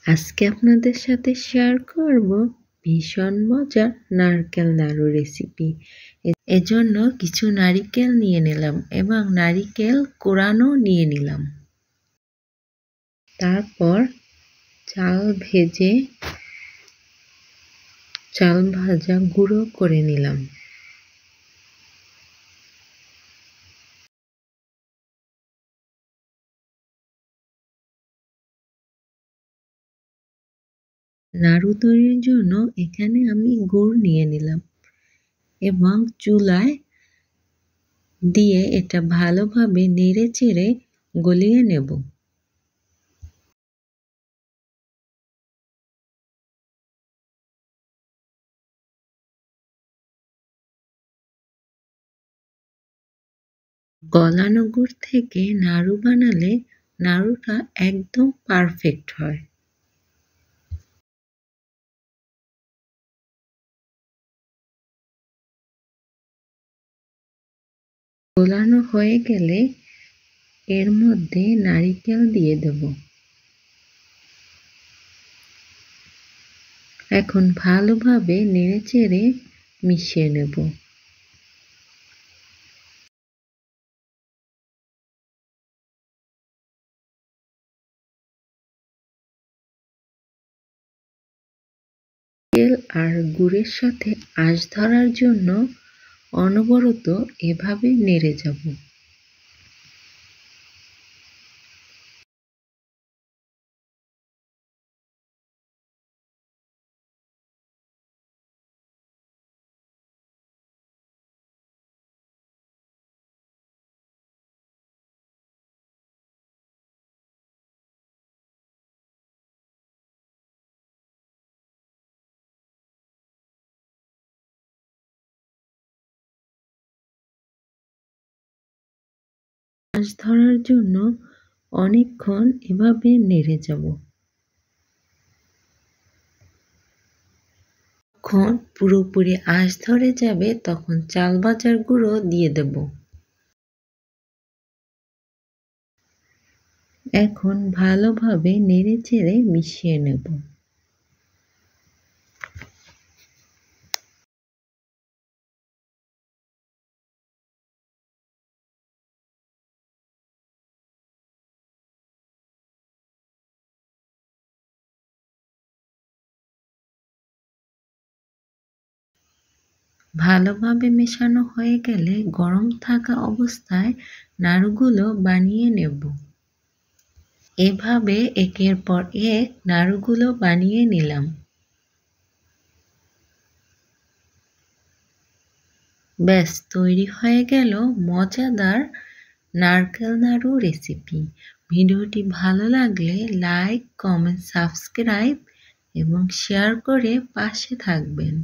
আজকে আপনাদের সাথে শেয়ার করব ভীষণ মজার নারকেল নাড়ু রেসিপি। এজন্য কিছু নারিকেল নিয়ে নিলাম এবং নারিকেল কোরানো নিয়ে নিলাম। তারপর চাল ভাজা গুঁড়ো করে নিলাম। নাড়ু তৈরির জন্য এখানে আমি গুড় নিয়ে নিলাম এবং চুলায় দিয়ে এটা ভালোভাবে নেড়ে চেড়ে গলিয়ে নেব। গলানো গুড় থেকে নাড়ু বানালে নাড়ুটা একদম পারফেক্ট হয়। গলানো হয়ে গেলে এর মধ্যে নারিকেল দিয়ে দেব। এখন ভালোভাবে নেড়েচেড়ে মিশিয়ে নেব। তেল আর গুড়ের সাথে আঁশ ধরার জন্য অনবরত এভাবে নেড়ে যাব। আঁশ ধরার জন্য অনেকক্ষণ এভাবে নেড়ে যাব। যখন পুরোপুরি আঁশ ধরে যাবে তখন চাল ভাজার গুঁড়ো দিয়ে দেব। এখন ভালোভাবে নেড়েচেড়ে মিশিয়ে নেব। ভালোভাবে মেশানো হয়ে গেলে গরম থাকা অবস্থায় নাড়ুগুলো বানিয়ে নেব। এভাবে একের পর এক নাড়ুগুলো বানিয়ে নিলাম। ব্যাস তৈরি হয়ে গেল মজাদার নারকেল নাড়ু রেসিপি। ভিডিওটি ভালো লাগলে লাইক, কমেন্ট, সাবস্ক্রাইব এবং শেয়ার করে পাশে থাকবেন।